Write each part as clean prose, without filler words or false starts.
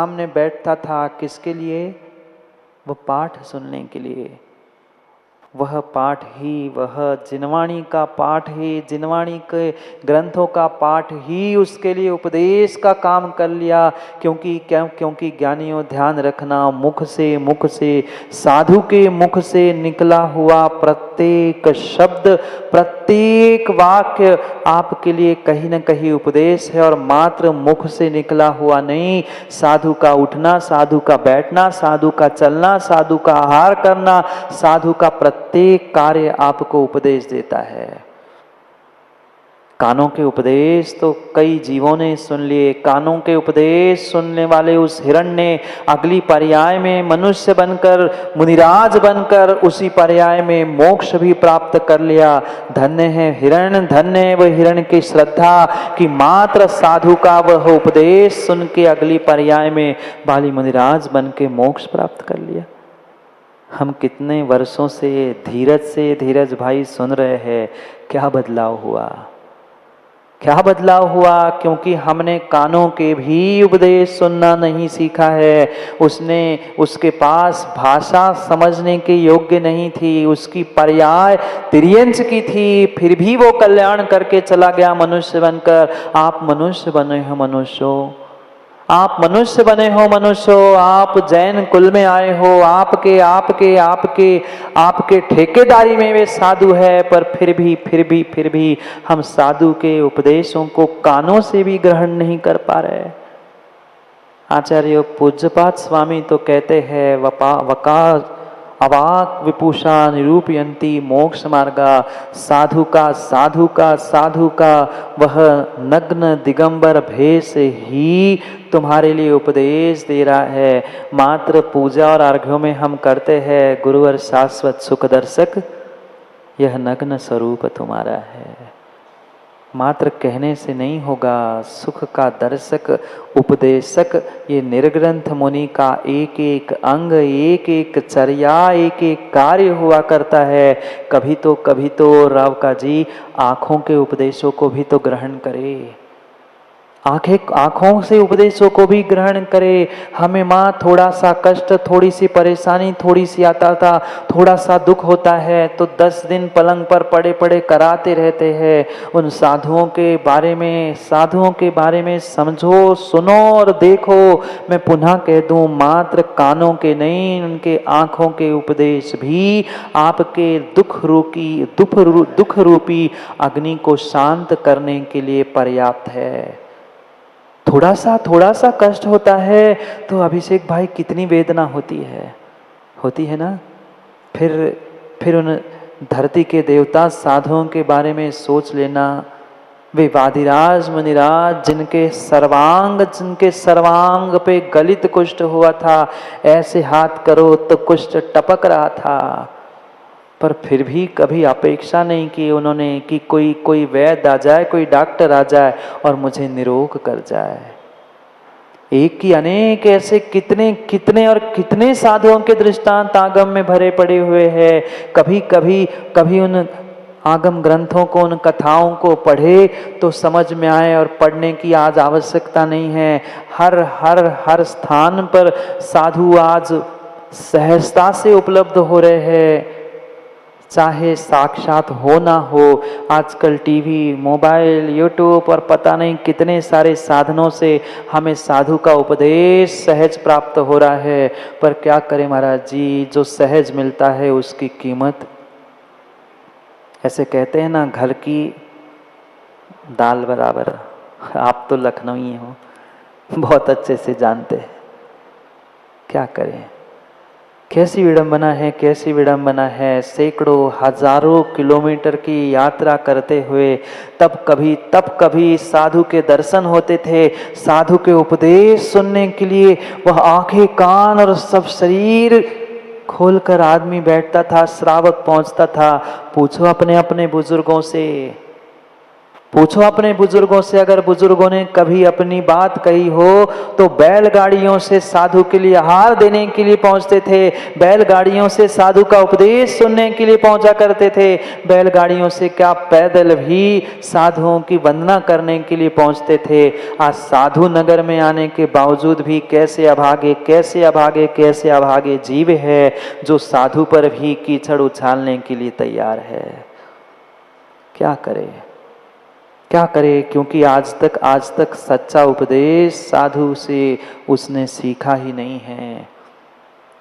सामने बैठता था किसके लिए? वह पाठ सुनने के लिए। वह पाठ ही, वह जिनवाणी का पाठ ही, जिनवाणी के ग्रंथों का पाठ ही उसके लिए उपदेश का काम कर लिया। क्योंकि ज्ञानियों ध्यान रखना, मुख से साधु के मुख से निकला हुआ प्रत्येक शब्द, प्रत्येक वाक्य आपके लिए कहीं न कहीं उपदेश है। और मात्र मुख से निकला हुआ नहीं, साधु का उठना, साधु का बैठना, साधु का चलना, साधु का आहार करना, साधु का प्रत्येक कार्य आपको उपदेश देता है। कानों के उपदेश तो कई जीवों ने सुन लिए। कानों के उपदेश सुनने वाले उस हिरण ने अगली पर्याय में मनुष्य बनकर, मुनिराज बनकर उसी पर्याय में मोक्ष भी प्राप्त कर लिया। धन्य है हिरण, धन्य है वह हिरण की श्रद्धा कि मात्र साधु का वह उपदेश सुन के अगली पर्याय में बाली मुनिराज बन के मोक्ष प्राप्त कर लिया। हम कितने वर्षों से धीरज भाई सुन रहे हैं, क्या बदलाव हुआ? क्या बदलाव हुआ? क्योंकि हमने कानों के भी उपदेश सुनना नहीं सीखा है। उसके पास भाषा समझने के योग्य नहीं थी, उसकी पर्याय तिर्यंच की थी, फिर भी वो कल्याण करके चला गया मनुष्य बनकर। आप मनुष्य बने हो मनुष्यों, आप मनुष्य बने हो मनुष्यों, आप जैन कुल में आए हो, आपके ठेकेदारी में वे साधु है। पर फिर भी हम साधु के उपदेशों को कानों से भी ग्रहण नहीं कर पा रहे। आचार्य पूज्यपाद स्वामी तो कहते हैं वका अवाक विपुषा निरूपयंती मोक्ष मार्गा। साधु का वह नग्न दिगंबर भेष ही तुम्हारे लिए उपदेश दे रहा है। मात्र पूजा और अर्घ्यों में हम करते हैं गुरुवर शाश्वत सुख दर्शक, यह नग्न स्वरूप तुम्हारा है। मात्र कहने से नहीं होगा, सुख का दर्शक, उपदेशक, ये निर्ग्रंथ मुनि का एक एक अंग, एक एक चर्या, एक एक कार्य हुआ करता है। कभी तो राव का जी आँखों के उपदेशों को भी तो ग्रहण करे, आँखों से उपदेशों को भी ग्रहण करे। हमें माँ थोड़ा सा कष्ट, थोड़ी सी परेशानी, थोड़ी सी आता था, थोड़ा सा दुख होता है तो 10 दिन पलंग पर पड़े पड़े कराते रहते हैं। उन साधुओं के बारे में समझो, सुनो और देखो। मैं पुनः कह दूं, मात्र कानों के नहीं, उनके आँखों के उपदेश भी आपके दुख रूपी अग्नि को शांत करने के लिए पर्याप्त है। थोड़ा सा कष्ट होता है तो अभिषेक भाई कितनी वेदना होती है ना। फिर उन धरती के देवता साधुओं के बारे में सोच लेना। वे वादिराज मुनिराज जिनके सर्वांग पे गलित कुष्ठ हुआ था, ऐसे हाथ करो तो कुष्ठ टपक रहा था, पर फिर भी कभी अपेक्षा नहीं की उन्होंने कि कोई वैद्य आ जाए, कोई डॉक्टर आ जाए और मुझे निरोग कर जाए। एक की अनेक ऐसे कितने साधुओं के दृष्टांत आगम में भरे पड़े हुए हैं। कभी उन आगम ग्रंथों को, उन कथाओं को पढ़े तो समझ में आए, और पढ़ने की आज आवश्यकता नहीं है। हर स्थान पर साधु आज सहजता से उपलब्ध हो रहे हैं, चाहे साक्षात हो ना हो। आजकल टीवी, मोबाइल, यूट्यूब और पता नहीं कितने सारे साधनों से हमें साधु का उपदेश सहज प्राप्त हो रहा है। पर क्या करें महाराज जी, जो सहज मिलता है उसकी कीमत, ऐसे कहते हैं ना, घर की दाल बराबर। आप तो लखनवी हो, बहुत अच्छे से जानते हैं। क्या करें, कैसी विडंबना है। सैकड़ों हजारों किलोमीटर की यात्रा करते हुए तब कभी साधु के दर्शन होते थे। साधु के उपदेश सुनने के लिए वह आंखें, कान और सब शरीर खोलकर आदमी बैठता था, श्रावक पहुंचता था। पूछो अपने अपने बुजुर्गों से, पूछो अपने बुजुर्गों से, अगर बुजुर्गों ने कभी अपनी बात कही हो तो बैलगाड़ियों से साधु के लिए आहार देने के लिए पहुंचते थे, बैलगाड़ियों से साधु का उपदेश सुनने के लिए पहुंचा करते थे, बैलगाड़ियों से क्या पैदल भी साधुओं की वंदना करने के लिए पहुंचते थे। आज साधु नगर में आने के बावजूद भी कैसे अभागे कैसे अभागे कैसे अभागे जीव है जो साधु पर भी कीचड़ उछालने के लिए तैयार है। क्या करे क्या करे, क्योंकि आज तक सच्चा उपदेश साधु से उसने सीखा ही नहीं है।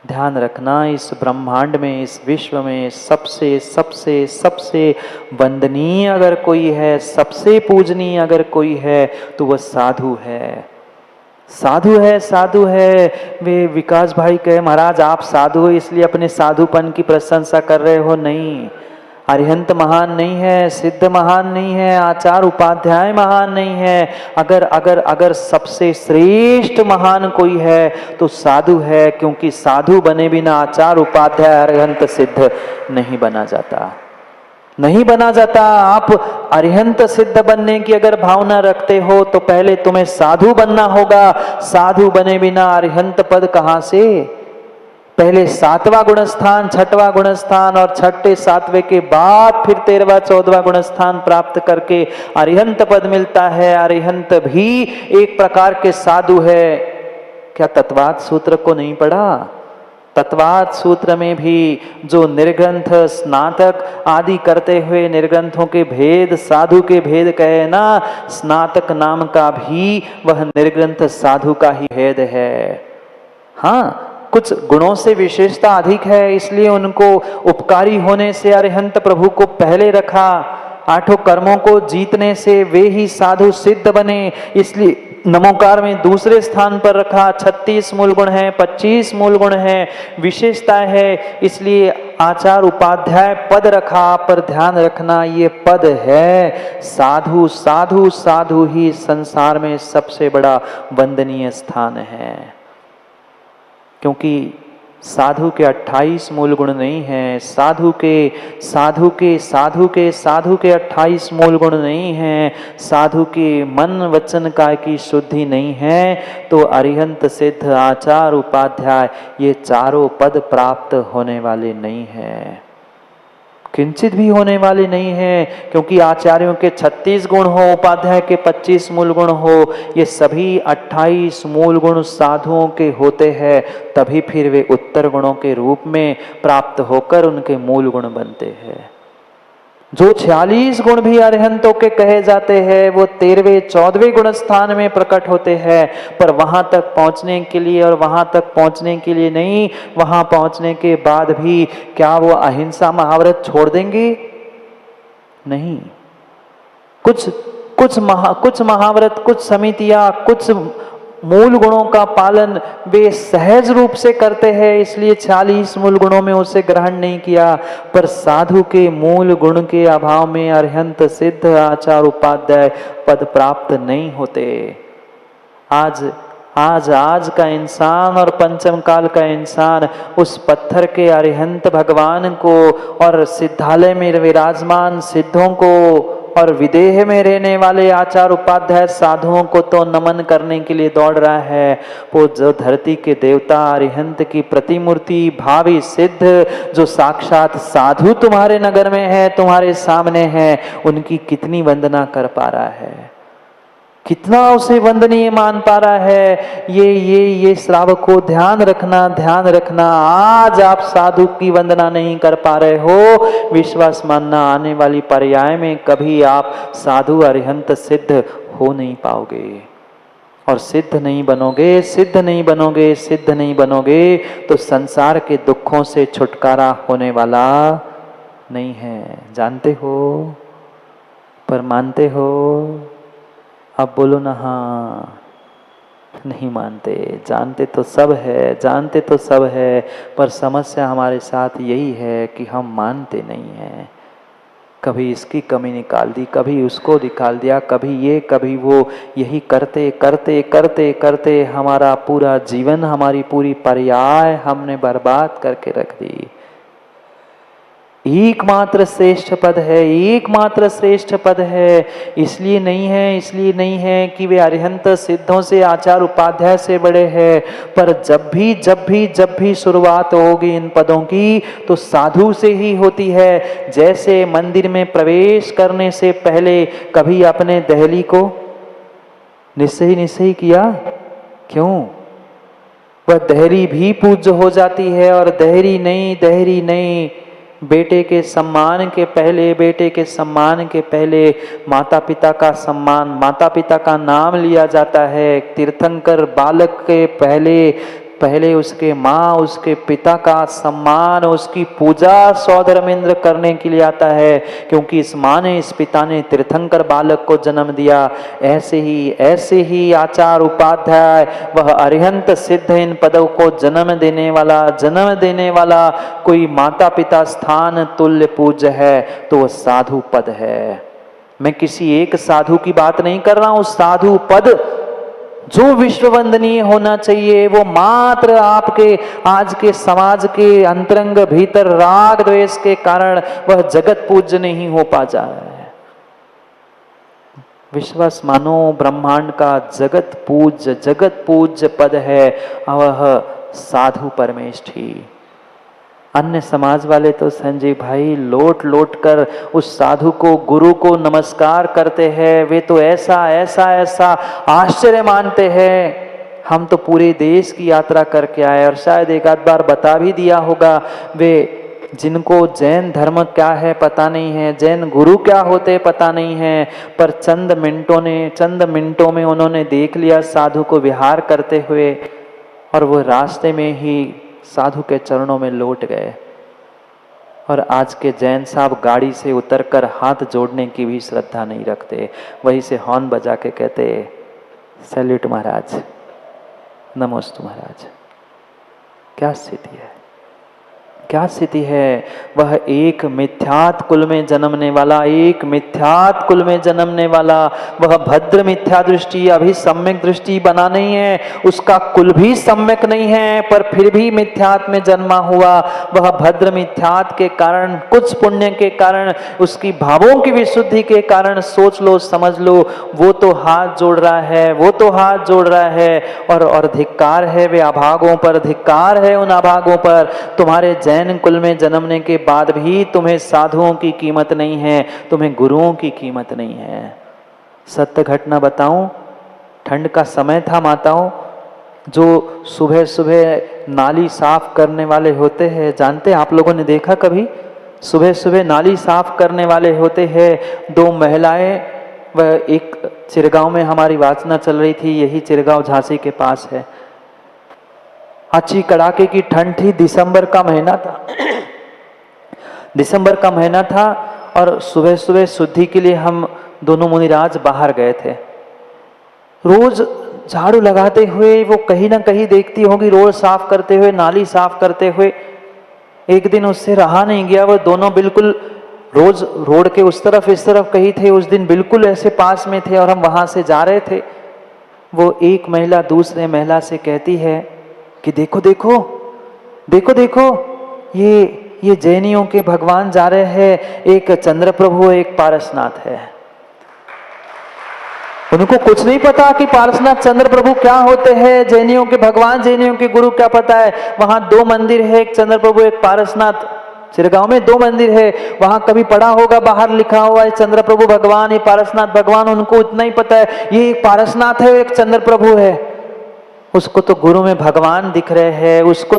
ध्यान रखना, इस ब्रह्मांड में, इस विश्व में सबसे सबसे सबसे वंदनीय अगर कोई है, सबसे पूजनीय अगर कोई है तो वह साधु है। साधु है, साधु है। वे विकास भाई कहे महाराज आप साधु हो इसलिए अपने साधुपन की प्रशंसा कर रहे हो। नहीं, अरिहंत महान नहीं है, सिद्ध महान नहीं है, आचार उपाध्याय महान नहीं है। अगर अगर अगर सबसे श्रेष्ठ महान कोई है तो साधु है, क्योंकि साधु बने बिना आचार उपाध्याय अरिहंत सिद्ध नहीं बना जाता, नहीं बना जाता। आप अरिहंत सिद्ध बनने की अगर भावना रखते हो तो पहले तुम्हें साधु बनना होगा। साधु बने बिना अरिहंत पद कहां से? पहले 7वां गुणस्थान, 6वां गुणस्थान और 6ठे 7वें के बाद फिर 13वां 14वां गुणस्थान प्राप्त करके अरिहंत पद मिलता है। अरिहंत भी एक प्रकार के साधु है। क्या तत्वाद सूत्र को नहीं पढ़ा? तत्वाद सूत्र में भी जो निर्ग्रंथ स्नातक आदि करते हुए निर्ग्रंथों के भेद, साधु के भेद कहे ना, स्नातक नाम का भी वह निर्ग्रंथ साधु का ही भेद है। हाँ, कुछ गुणों से विशेषता अधिक है, इसलिए उनको उपकारी होने से अरिहंत प्रभु को पहले रखा। 8 कर्मों को जीतने से वे ही साधु सिद्ध बने, इसलिए नमोकार में दूसरे स्थान पर रखा। 36 मूल गुण है, 25 मूल गुण है, विशेषता है, इसलिए आचार उपाध्याय पद रखा। पर ध्यान रखना, ये पद है साधु। साधु साधु ही संसार में सबसे बड़ा वंदनीय स्थान है, क्योंकि साधु के 28 मूल गुण नहीं है, साधु के 28 मूल गुण नहीं है, साधु के मन वचन काय की शुद्धि नहीं है, तो अरिहंत सिद्ध आचार उपाध्याय ये चारों पद प्राप्त होने वाले नहीं है, किंचित भी होने वाले नहीं है। क्योंकि आचार्यों के 36 गुण हो, उपाध्याय के 25 मूल गुण हो, ये सभी 28 मूल गुण साधुओं के होते हैं, तभी फिर वे उत्तर गुणों के रूप में प्राप्त होकर उनके मूल गुण बनते हैं। जो 46 गुण भी अरिहंतों के कहे जाते हैं वो 13वें 14वें गुण स्थान में प्रकट होते हैं, पर वहां तक पहुंचने के लिए और वहां तक पहुंचने के लिए नहीं, वहां पहुंचने के बाद भी क्या वो अहिंसा महाव्रत छोड़ देंगे? नहीं। कुछ महाव्रत, कुछ समितियां, कुछ मूल गुणों का पालन वे सहज रूप से करते हैं, इसलिए 40 मूल गुणों में उसे ग्रहण नहीं किया। पर साधु के मूल गुण के अभाव में अरिहंत सिद्ध आचार उपाध्याय पद प्राप्त नहीं होते। आज का इंसान और पंचम काल का इंसान उस पत्थर के अरिहंत भगवान को और सिद्धालय में विराजमान सिद्धों को और विदेह में रहने वाले आचार उपाध्याय साधुओं को तो नमन करने के लिए दौड़ रहा है। वो जो धरती के देवता अरिहंत की प्रतिमूर्ति भावी सिद्ध जो साक्षात साधु तुम्हारे नगर में है, तुम्हारे सामने है, उनकी कितनी वंदना कर पा रहा है, कितना उसे वंदनीय मान पा रहा है। ये श्रावकों ध्यान रखना। आज आप साधु की वंदना नहीं कर पा रहे हो, विश्वास मानना आने वाली पर्याय में कभी आप साधु अरिहंत सिद्ध हो नहीं पाओगे। और सिद्ध नहीं बनोगे तो संसार के दुखों से छुटकारा होने वाला नहीं है। जानते हो पर मानते हो? अब बोलो ना हाँ। नहीं मानते, जानते तो सब है, पर समस्या हमारे साथ यही है कि हम मानते नहीं हैं। कभी इसकी कमी निकाल दी, कभी उसको निकाल दिया, कभी ये कभी वो, यही करते करते करते करते हमारा पूरा जीवन, हमारी पूरी पर्याय हमने बर्बाद करके रख दी। एकमात्र श्रेष्ठ पद है, एकमात्र श्रेष्ठ पद है। इसलिए नहीं है कि वे अरिहंत सिद्धों से, आचार उपाध्याय से बड़े हैं, पर जब भी शुरुआत होगी इन पदों की तो साधु से ही होती है। जैसे मंदिर में प्रवेश करने से पहले कभी अपने दहली को निश्चय किया, क्यों? वह दहरी भी पूज्य हो जाती है। और दहरी नहीं, बेटे के सम्मान के पहले माता पिता का सम्मान, माता पिता का नाम लिया जाता है। तीर्थंकर बालक के पहले उसके माँ, उसके पिता का सम्मान, उसकी पूजा सौधर्मेंद्र करने के लिए आता है, क्योंकि इस माँ ने, इस पिता ने तीर्थंकर बालक को जन्म दिया। ऐसे ही आचार उपाध्याय, वह अरिहंत सिद्ध इन पदों को जन्म देने वाला कोई माता पिता स्थान तुल्य पूज्य है तो वह साधु पद है। मैं किसी एक साधु की बात नहीं कर रहा हूं। साधु पद जो विश्व वंदनीय होना चाहिए वो मात्र आपके आज के समाज के अंतरंग भीतर राग द्वेष के कारण वह जगत पूज्य नहीं हो पा जा रहा है। विश्वास मानो ब्रह्मांड का जगत पूज्य पद है वह साधु परमेष्ठी। अन्य समाज वाले तो संजय भाई लोट कर उस साधु को, गुरु को नमस्कार करते हैं। वे तो ऐसा आश्चर्य मानते हैं। हम तो पूरे देश की यात्रा करके आए और शायद एक आध बार बता भी दिया होगा। वे जिनको जैन धर्म क्या है पता नहीं है, जैन गुरु क्या होते पता नहीं है, पर चंद मिनटों में उन्होंने देख लिया साधु को विहार करते हुए, और वो रास्ते में ही साधु के चरणों में लौट गए। और आज के जैन साहब गाड़ी से उतरकर हाथ जोड़ने की भी श्रद्धा नहीं रखते, वहीं से हॉर्न बजा के कहते सैल्यूट महाराज, नमोस्तु महाराज। क्या स्थिति है, क्या स्थिति है। वह एक मिथ्यात कुल में जन्मने वाला, वह भद्र मिथ्या दृष्टि, अभी सम्यक दृष्टि बना नहीं है, उसका कुल भी सम्यक नहीं है, पर फिर भी मिथ्यात में जन्मा हुआ। वह भद्र मिथ्यात के कारण, कुछ पुण्य के कारण, उसकी भावों की विशुद्धि के कारण, सोच लो समझ लो, वो तो हाथ जोड़ रहा है, और धिक्कार है वे अभागों पर, धिक्कार है उन अभागों पर। तुम्हारे जैन कुल में जन्मने के बाद भी तुम्हें साधुओं की कीमत नहीं है, तुम्हें गुरुओं की कीमत नहीं है। सत्य घटना बताऊं, ठंड का समय था माताओं, जो सुबह सुबह नाली साफ करने वाले होते हैं, जानते आप लोगों ने देखा कभी? सुबह सुबह नाली साफ करने वाले होते हैं दो महिलाएं। वह एक चिरगांव में हमारी वाचना चल रही थी, यही चिरगांव झांसी के पास है। अच्छी कड़ाके की ठंड थी, दिसंबर का महीना था और सुबह सुबह शुद्धि के लिए हम दोनों मुनिराज बाहर गए थे। रोज झाड़ू लगाते हुए वो कहीं ना कहीं देखती होगी, रोड साफ करते हुए, नाली साफ करते हुए। एक दिन उससे रहा नहीं गया, वो दोनों बिल्कुल रोज रोड के उस तरफ इस तरफ कहीं थे, उस दिन बिल्कुल ऐसे पास में थे और हम वहां से जा रहे थे। वो एक महिला दूसरे महिला से कहती है कि देखो देखो देखो देखो, ये जैनियों के भगवान जा रहे हैं, एक चंद्र प्रभु एक पारसनाथ है। उनको कुछ नहीं पता कि पारसनाथ चंद्र प्रभु क्या होते हैं, जैनियों के भगवान, जैनियों के गुरु क्या पता है। वहां दो मंदिर है, एक चंद्र प्रभु एक पारसनाथ। चिरगांव में दो मंदिर है, वहां कभी पढ़ा होगा, बाहर लिखा हुआ है चंद्र प्रभु भगवान, ये पारसनाथ भगवान। उनको इतना ही पता है ये एक पारसनाथ है, एक चंद्र प्रभु है। उसको तो गुरु में भगवान दिख रहे हैं, उसको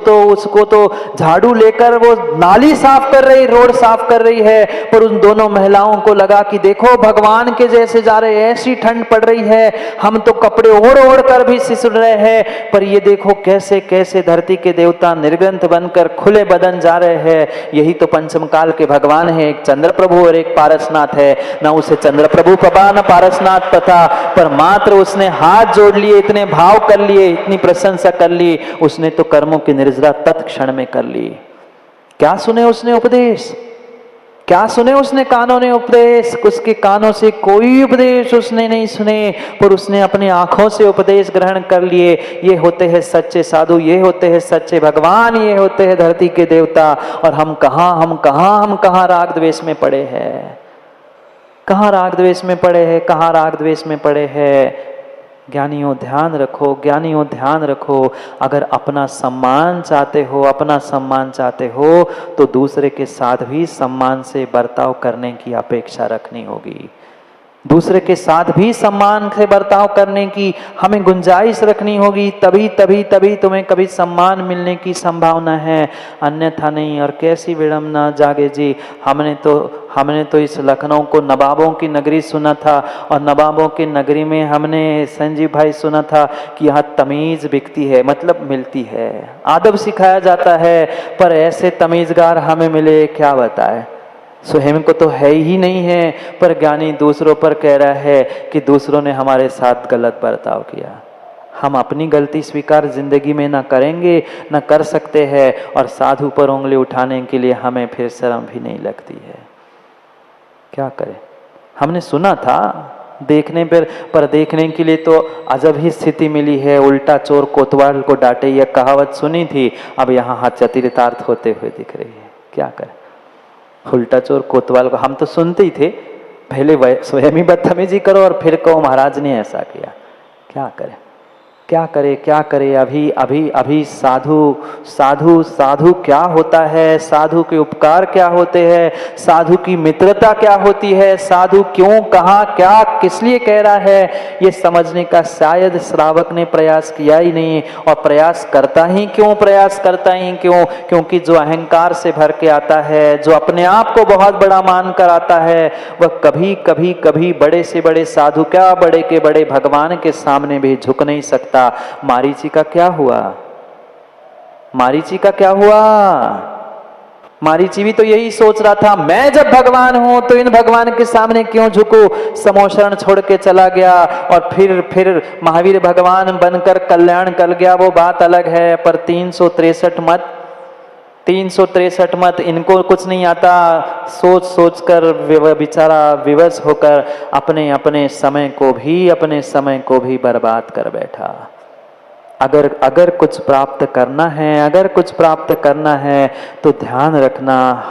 तो झाड़ू लेकर वो नाली साफ कर रही, रोड साफ कर रही है, पर उन दोनों महिलाओं को लगा कि देखो भगवान के जैसे जा रहे, ऐसी ठंड पड़ रही है, हम तो कपड़े ओढ़ कर भी सिसड़ रहे हैं, पर ये देखो कैसे कैसे धरती के देवता निर्ग्रंथ बनकर खुले बदन जा रहे हैं। यही तो पंचम काल के भगवान है, एक चंद्र प्रभु और एक पारसनाथ है। ना उसे चंद्र प्रभु पता न पारसनाथ पता, पर मात्र उसने हाथ जोड़ लिए, इतने भाव कर लिए, इतनी प्रशंसा कर ली, उसने तो कर्मों की निर्जरा तत्क्षण में कर ली। क्या सुने उसने उपदेश, क्या सुने उसने कानों ने उपदेश? उसके कानों से कोई उपदेश उसने नहीं सुने, पर उसने अपनी आंखों से उपदेश ग्रहण कर लिए। ये होते हैं सच्चे साधु, ये होते हैं सच्चे भगवान, ये होते हैं धरती के देवता। और हम कहाँ राग द्वेष में पड़े हैं, कहाँ राग द्वेष में पड़े हैं, कहाँ राग द्वेष में पड़े हैं। ज्ञानियों ध्यान रखो, ज्ञानियों ध्यान रखो। अगर अपना सम्मान चाहते हो, अपना सम्मान चाहते हो, तो दूसरे के साथ भी सम्मान से बर्ताव करने की अपेक्षा रखनी होगी। दूसरे के साथ भी सम्मान से बर्ताव करने की हमें गुंजाइश रखनी होगी, तभी तुम्हें कभी सम्मान मिलने की संभावना है, अन्यथा नहीं। और कैसी विडंबना जागे जी, हमने तो इस लखनऊ को नवाबों की नगरी सुना था, और नवाबों की नगरी में हमने संजीव भाई सुना था कि यहाँ तमीज बिकती है, मतलब मिलती है, आदब सिखाया जाता है। पर ऐसे तमीजगार हमें मिले, क्या बताए, स्वयं को तो है ही नहीं है, पर ज्ञानी दूसरों पर कह रहा है कि दूसरों ने हमारे साथ गलत बर्ताव किया। हम अपनी गलती स्वीकार जिंदगी में ना करेंगे, ना कर सकते हैं, और साधु पर उंगली उठाने के लिए हमें फिर शर्म भी नहीं लगती है। क्या करें? हमने सुना था देखने पर देखने के लिए तो अजब ही स्थिति मिली है। उल्टा चोर कोतवाल को डांटे, यह कहावत सुनी थी, अब यहाँ हाथ चतुरितार्थ होते हुए दिख रही है। क्या करें? उल्टा चोर कोतवाल को हम तो सुनते ही थे, पहले स्वयं ही बदतमीजी करो और फिर कहो महाराज ने ऐसा किया। क्या करें, क्या करे, क्या करे? अभी साधु क्या होता है, साधु के उपकार क्या होते हैं, साधु की मित्रता क्या होती है, साधु क्यों, कहाँ, क्या, किस लिए कह रहा है, ये समझने का शायद श्रावक ने प्रयास किया ही नहीं। और प्रयास करता ही क्यों? क्योंकि जो अहंकार से भर के आता है, जो अपने आप को बहुत बड़ा मान कर आता है, वह कभी बड़े से बड़े साधु, क्या बड़े के बड़े भगवान के सामने भी झुक नहीं सकता। मारीची का क्या हुआ? मारीची भी तो यही सोच रहा था, मैं जब भगवान हूं तो इन भगवान के सामने क्यों झुकूं। समोशरण छोड़ के चला गया और फिर महावीर भगवान बनकर कल्याण कर गया, वो बात अलग है। पर 363 मत इनको कुछ नहीं आता। सोच कर बेचारा विवश होकर अपने समय को भी बर्बाद कर बैठा। अगर कुछ प्राप्त करना है तो ध्यान रखना,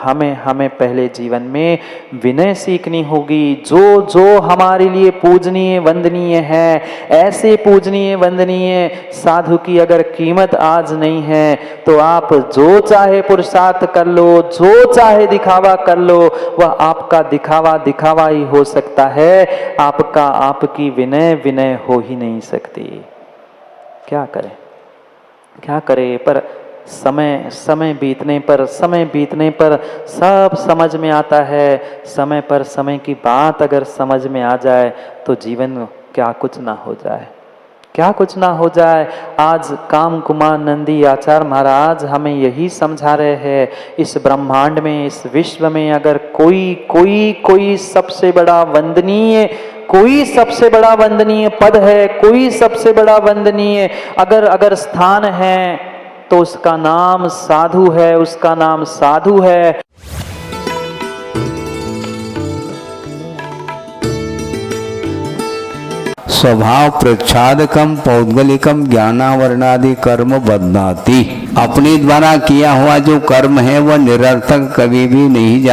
हमें पहले जीवन में विनय सीखनी होगी। जो हमारे लिए पूजनीय वंदनीय है, ऐसे पूजनीय वंदनीय साधु की अगर कीमत आज नहीं है, तो आप जो चाहे पुरुषार्थ कर लो, जो चाहे दिखावा कर लो, वह आपका दिखावा ही हो सकता है, आपकी विनय हो ही नहीं सकती। क्या करें? पर समय बीतने पर सब समझ में आता है। समय की बात अगर समझ में आ जाए तो जीवन क्या कुछ ना हो जाए। आज काम कुमार नंदी आचार्य महाराज हमें यही समझा रहे हैं, इस ब्रह्मांड में, इस विश्व में अगर कोई सबसे बड़ा वंदनीय पद है, कोई सबसे बड़ा वंदनीय अगर स्थान है, तो उसका नाम साधु है। स्वभाव प्रच्छादकम पौद्गलिकम ज्ञानावरणादि कर्म बदनाति। अपने द्वारा किया हुआ जो कर्म है वह निरर्थक कभी भी नहीं